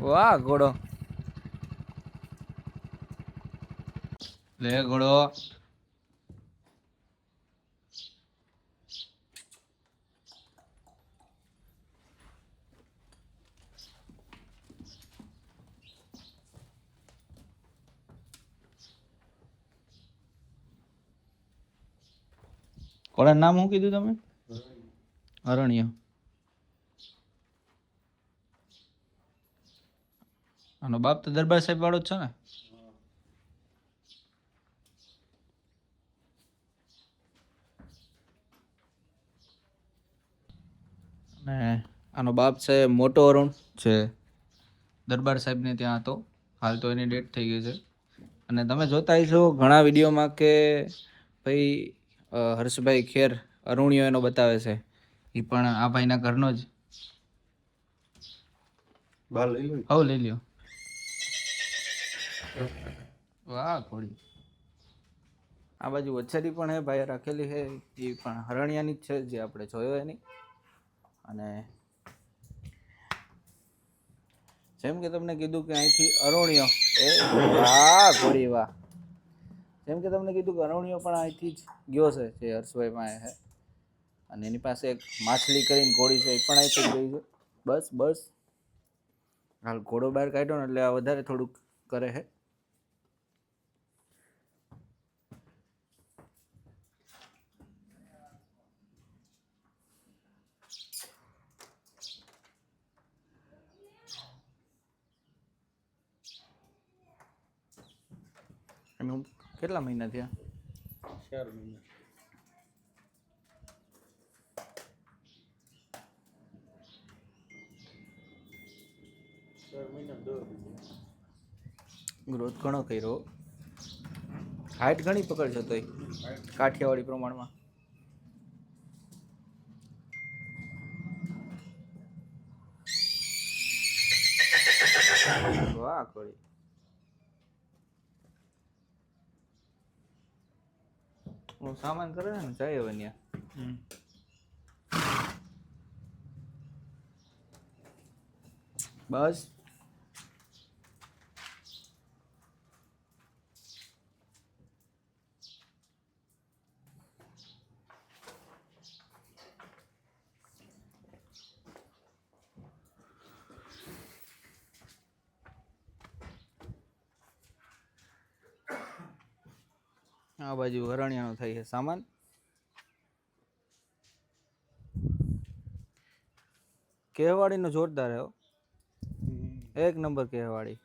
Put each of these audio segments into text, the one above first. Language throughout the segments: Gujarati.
વાહ ઘોડો લે ઘોડો. ઘોડાનું નામ શું કીધું તમે? અરણ્ય. આનો બાપ તો દરબાર સાહેબ વાળો જ છે ને? ને આનો બાપ છે મોટો અરુણ છે દરબાર સાહેબને ત્યાં હતો. હાલ તો એની ડેથ થઈ ગઈ છે. અને તમે જોતા હશો ઘણા વિડીયોમાં કે ભાઈ હર્ષભાઈ ખેર અરુણિયો એનો બતાવે છે. એ પણ આ ભાઈના ઘરનો જ. હવ લઈ લ્યો. વાહ ઘોડી. આ બાજુ વછેરી પણ હે ભાઈ રાખેલી છે. એ પણ હરણિયાની જ છે જે આપણે જોયો એની. અને જેમ કે તમને કીધું કે અહીંથી અરુણિયો એ વાહ ઘોડી વાહ. જેમ કે તમને કીધું કે અરુણિયો પણ અહીંથી જ ગયો છે જે હર્ષભાઈ માં હે. અને એની પાસે એક માછલી કરીને ઘોડી છે એ પણ અહીંથી ગઈ છે. બસ બસ હાલ ઘોડો બહાર કાઢ્યો ને એટલે આ વધારે થોડુંક કરે છે. એનું કેટલા મહિના થયા? 4 મહિના. ગ્રોથ ઘણો કર્યો. હાઈટ ઘણી પકડશે તોય કાઠિયાવાડી પ્રમાણમાં. વાહ ઘોડી. સામાન કરે ને જાય હવે ત્યાં. બસ આ બાજુ હરણિયાનો થાય છે સામાન. કહેવાડીનો જોરદાર હે. એક નંબર કહેવાડી.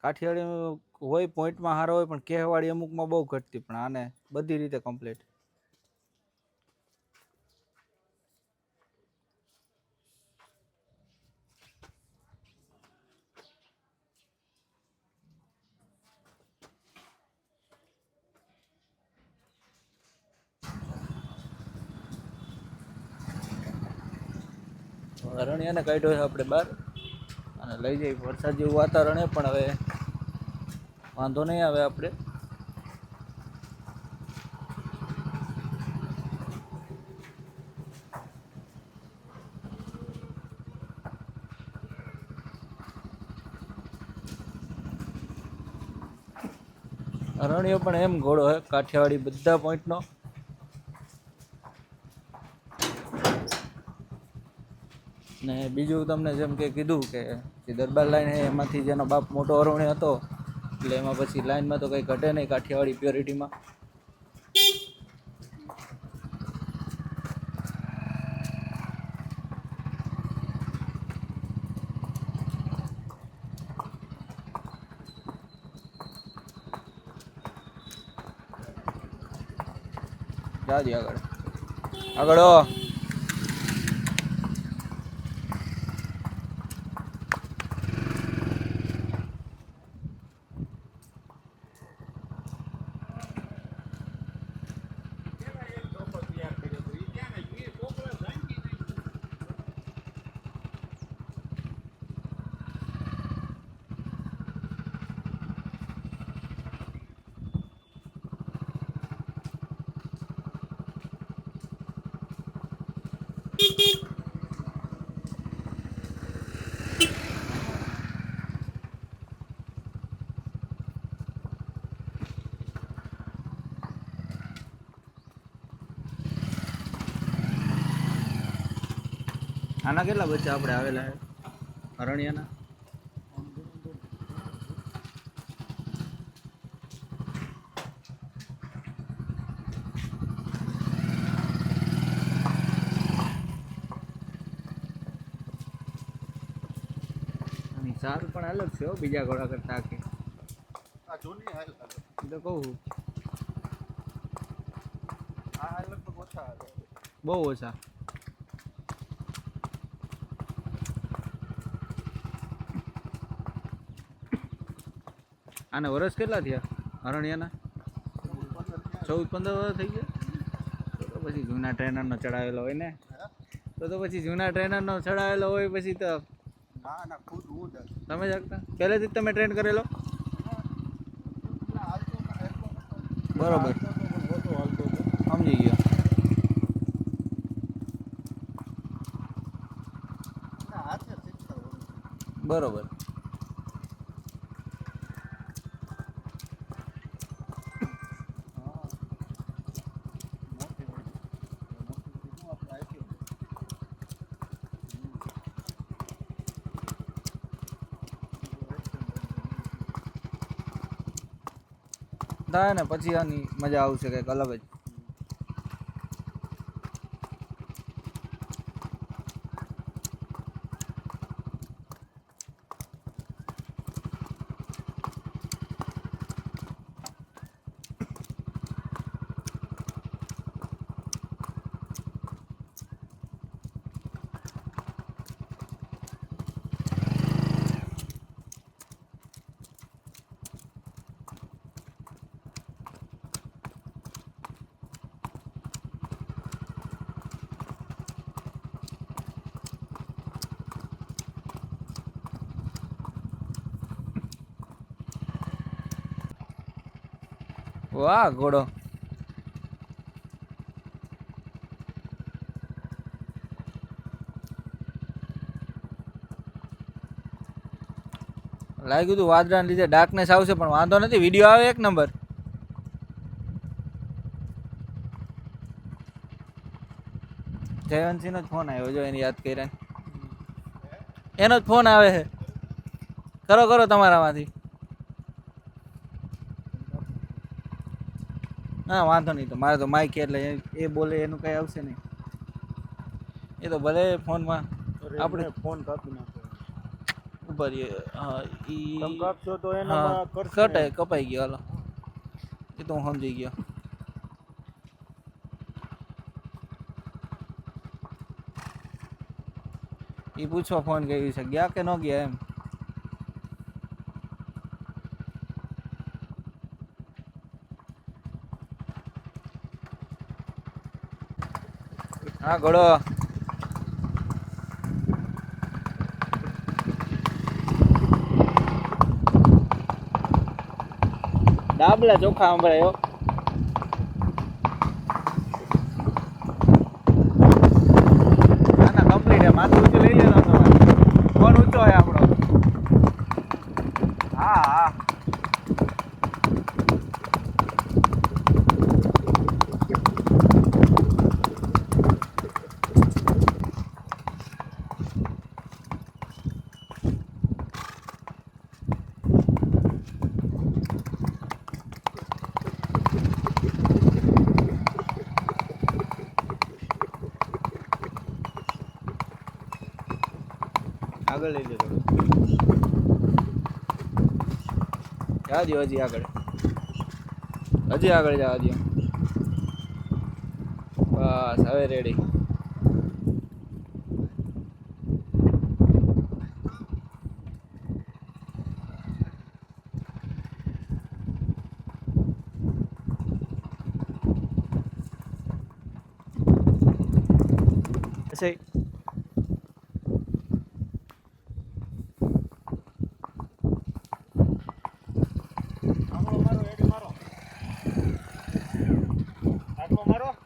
કાઠિયાવાડી હોય પોઈન્ટમાં સારો હોય પણ કહેવાડી અમુકમાં બહુ ઘટતી. પણ આને બધી રીતે કમ્પ્લીટ. હરણિયાને કાઢ્યો છે આપણે બહાર અને લઈ જઈ. વરસાદ જેવું વાતાવરણ પણ હવે વાંધો નહીં આવે આપણે. અરણ્યો પણ એમ ઘોડો હે કાઠિયાવાડી બધા પોઈન્ટનો. ને બીજું તમને જેમ કે કીધું કે જે દરબાર લાઈન છે એમાંથી જેનો બાપ મોટો અરુણિયો હતો એટલે એમાં પછી લાઈનમાં તો કંઈ ઘટે નહીં કાઠિયાવાડી પ્યોરિટીમાં. જાજી આગળ આગળ. આના કેટલા બચ્ચા આપણે આવેલા છે અરણ્યાના? આની સાર પણ અલગ છે હો બીજા ઘોડા કરતા આખી. આ જૂની હાલ એ તો કહું આ હાલ લગભગ ઓછા આવે. બહુ ઓછા. આને વર્ષ કેટલા થયા અરણ્યાના? 14-15 વર્ષ થઈ ગયા. તો પછી જૂના ટ્રેનરનો ચડાવેલો હોય ને. તો પછી જૂના ટ્રેનરનો ચડાવેલો હોય પછી તો ના ના ખુદ હું જ તમે જાગતા પહેલેથી જ તમે ટ્રેન કરેલો? બરોબર, સમજી ગયો. બરોબર. થાય ને પછી આની મજા આવશે કંઈક અલગ જ. વાહ ઘોડો. લાગ્યું તું વાદળાને લીધે ડાર્કનેસ આવશે પણ વાંધો નથી, વિડીયો આવે એક નંબર. જયવંતસિંહનો જ ફોન આવ્યો જો એને યાદ કર્યા. એનો જ ફોન આવે છે. કરો કરો તમારામાંથી. હા વાંધો નહીં, તો મારે તો માઇક એટલે એ બોલે એનું કઈ આવશે નહીં. એ તો ભલે ફોનમાં આપણે ફોન કાપી નાખો ઉપર હા તમે કાપશો તો હા એનામાં કરશે કટાય કપાઈ ગયો. હાલો એ તો હું સમજી ગયો. એ પૂછવા ફોન કર્યું છે ગયા કે ન ગયા એમ. હા ઘોડો. ડાબલા ચોખા સંભળાયો. ના ના કમ્પ્લીટ હે. માથું ઊંચું લઈ લેવાનો તમારે. ફોન ઊંચો હોય આપણો. હા હા આગળ લઈ લેજો. જવા દો હજી આગળ. હજી આગળ જવા દો. બસ હવે રેડી. પછી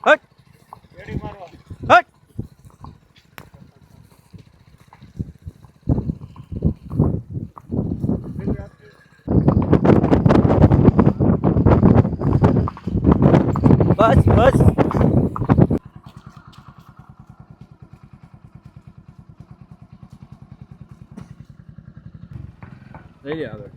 હટ હટ. બસ બસ. લઈ લે આગળ.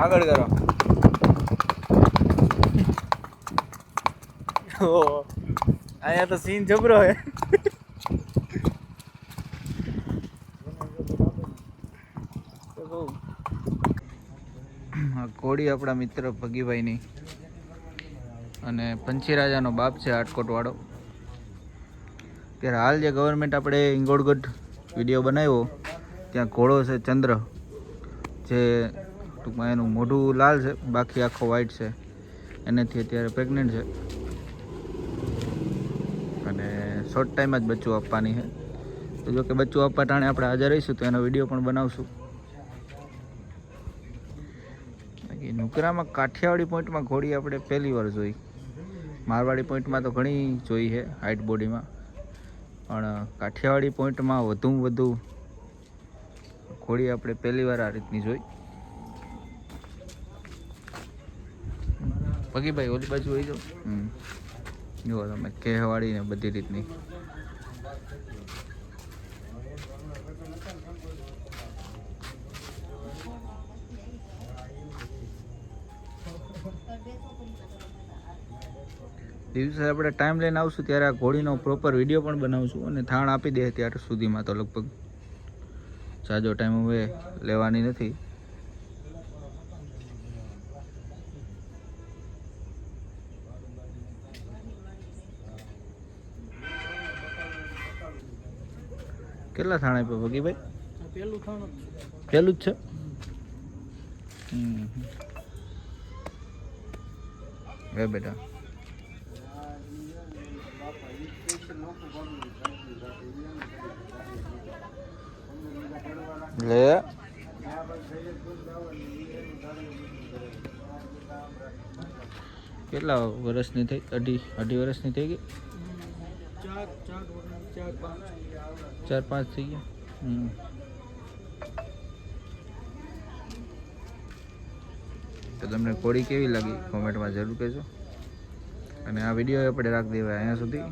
આગળ કરો. અહીંયા તો સીન જબરો હે. કોડી આપણા મિત્ર ભગીભાઈની અને પંચીરાજાનો બાપ છે આટકોટ વાળો. ત્યારે હાલ જે ગવર્મેન્ટ આપણે ઇંગોળગઢ વિડીયો બનાવ્યો ત્યાં ઘોડો છે ચંદ્ર, જે ટૂંકમાં એનું મોઢું લાલ છે બાકી આખો વ્હાઈટ છે. એનેથી અત્યારે પ્રેગ્નન્ટ છે અને શોર્ટ ટાઈમ જ બચ્ચું આપવાની છે. તો જો કે બચ્ચું આપવા ટાણે આપણે હાજર રહીશું તો એનો વિડીયો પણ બનાવશું. બાકી નુકરામાં કાઠિયાવાડી પોઈન્ટમાં ઘોડી આપણે પહેલી વાર જોઈ. મારવાડી પોઈન્ટમાં તો ઘણી જોઈ છે હાઇટ બોડીમાં, પણ કાઠિયાવાડી પોઈન્ટમાં વધુમાં વધુ ઘોડી આપણે પહેલી વાર આ રીતની જોઈ. ભગીભાઈ ઓલી બાજુ હોઈ જાઓ. જુઓ તમે કહેવાડી ને બધી રીતની. દિવસે આપણે ટાઈમ લઈને આવશું ત્યારે આ ઘોડીનો પ્રોપર વિડીયો પણ બનાવશું અને થાણ આપી દે ત્યાર સુધીમાં તો લગભગ જાજો ટાઈમ હવે લેવાની નથી. કેટલા થાણ આપ્યા ભગીભાઈ? પેલું થાણ પેલું જ છે. હવે બેટા લે કેટલા વર્ષની થઈ? અઢી વર્ષની થઈ ગઈ? 4-5 થઈ ગયા. તો તમને કોડી કેવી લાગી કોમેન્ટમાં જરૂર કહેજો. અને આ વિડીયો આપણે રાખી દેવાય અહીંયા સુધી.